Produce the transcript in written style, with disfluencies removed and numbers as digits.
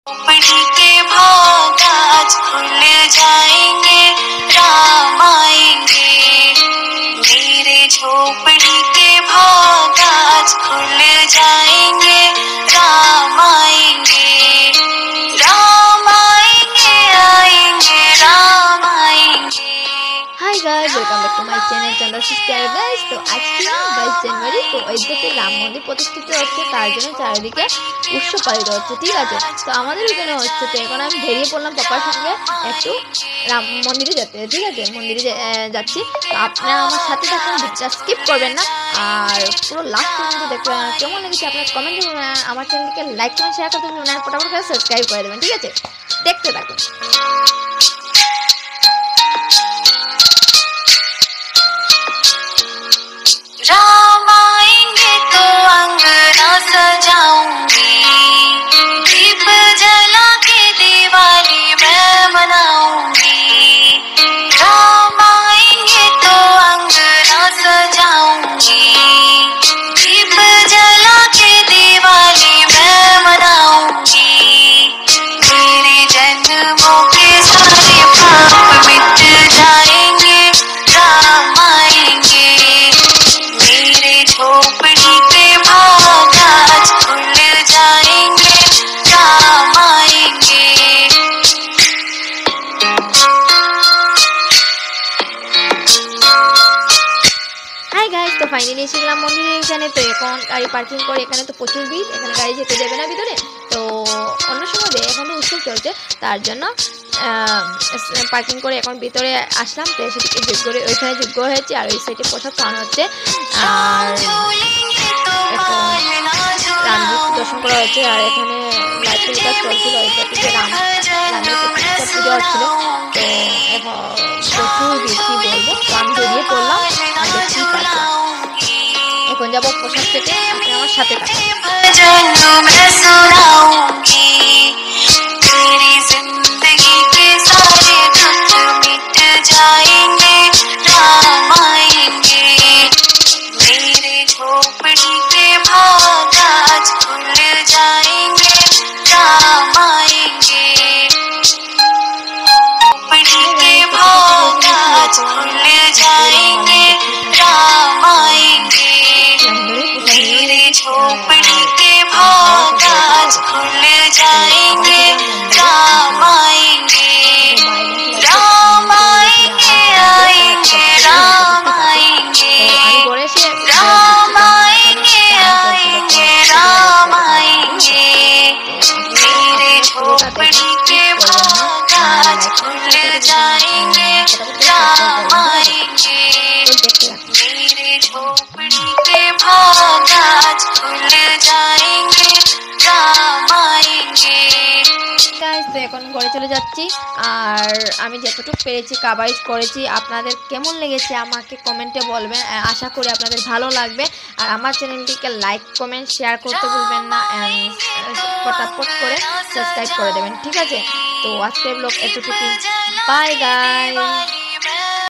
झोपड़ी के भाग आज खुल जाएंगे, राम आएंगे। मेरे झोपड़ी के भाग आज खुल जाएंगे, राम आएंगे। राम आएंगे, आएंगे, राम आएंगे। Hi guys, welcome back to my channel Chandrashekhar guys. তো আজকে 22 জানুয়ারি, তো অযোধ্যাতে রাম মন্দির প্রতিষ্ঠিত হচ্ছে, তার জন্য চারিদিকে উৎসব পালিত হচ্ছে। ঠিক আছে, তো আমাদের ওখানে হচ্ছে। তো এখন আমি বেরিয়ে পড়লাম পাপার সঙ্গে একটু রাম মন্দিরে যেতে। ঠিক আছে, মন্দিরে যাচ্ছি। তো আপনারা আমার সাথে থাকুন, ভিডিওটা স্কিপ করবেন না আর পুরো লাস্ট পর্যন্ত দেখবেন। কেমন লেগেছে আপনার কমেন্টে আমার চ্যানেলকে লাইক কমেন্ট শেয়ার করতে ভুলবেন না, ফটাফট করে সাবস্ক্রাইব করে দেবেন। ঠিক আছে, দেখতে থাকুন। राम आएंगे तो अंगना सजाऊंगी, दीप जला के दिवाली मैं मनाऊंगी। राम आएंगे तो अंगना सजाऊंगी, दीप जला के दिवाली मैं मनाऊंगी। मेरे जन्मों के सारे पाप मिट जाएंगे, राम आएंगे। मेरे झोपड़ी के भाग आज खुल जाएंगे, राम आएंगे। হাই গাইস, তো ফাইনালি এসে গেলাম মন্দিরের এখানে। তো এখন গাড়ি পার্কিং করে, এখানে তো প্রচুর ভিড়, এখানে গাড়ি যেতে যাবে না ভিতরে। তো অন্য সময় দেয়, এখন তো উৎসব চলছে, তার জন্য পার্কিং করে এখন ভিতরে আসলাম। তো সেদিকে যোগ্য ওইখানে যোগ্য হয়েছে আর ওই সাইডে প্রসাদ খাওয়ানো হচ্ছে। আর রামজি দর্শন করা হচ্ছে। আর এখানে লাইটের কাজ চলছিল, ওইটাতে রামের পুজো হচ্ছিল। তো এখন প্রচুর বেশি বলবো, তো আমি বেরিয়ে পড়লাম। এখন যাবো প্রসাদ থেকে, আপনি আমার সাথে থাকুন। तेरी जिंदगी के सारे दुख मिट जाएंगे, राम आएंगे। मेरे झोपड़ी के भाग आज खुल जाएंगे, राम आएंगे। झोपड़ी के भाग आज खुल जाएंगे, राम आएंगे। मेरे झोपड़ी के भाग आज खुल जाएंगे, राम आएंगे। राम आएंगे, आएंगे, राम आएंगे। राम आएंगे, आएंगे, राम आएंगे। मेरे झोपड़ी के भाग आज खुल जाएंगे, राम आएंगे। मेरे झोपड़ी के भाग आज खुल जाएंगे, राम आएंगे। তো এখন ঘরে চলে যাচ্ছি। আর আমি যতটুকু পেরেছি কাভারেজ করেছি। আপনাদের কেমন লেগেছে আমাকে কমেন্টে বলবেন, আশা করি আপনাদের ভালো লাগবে। আর আমার চ্যানেলটিকে লাইক কমেন্ট শেয়ার করতে ভুলবেন না, ফটাফট করে সাবস্ক্রাইব করে দেবেন। ঠিক আছে, তো আজকের ব্লগ এতটুকু। Bye guys.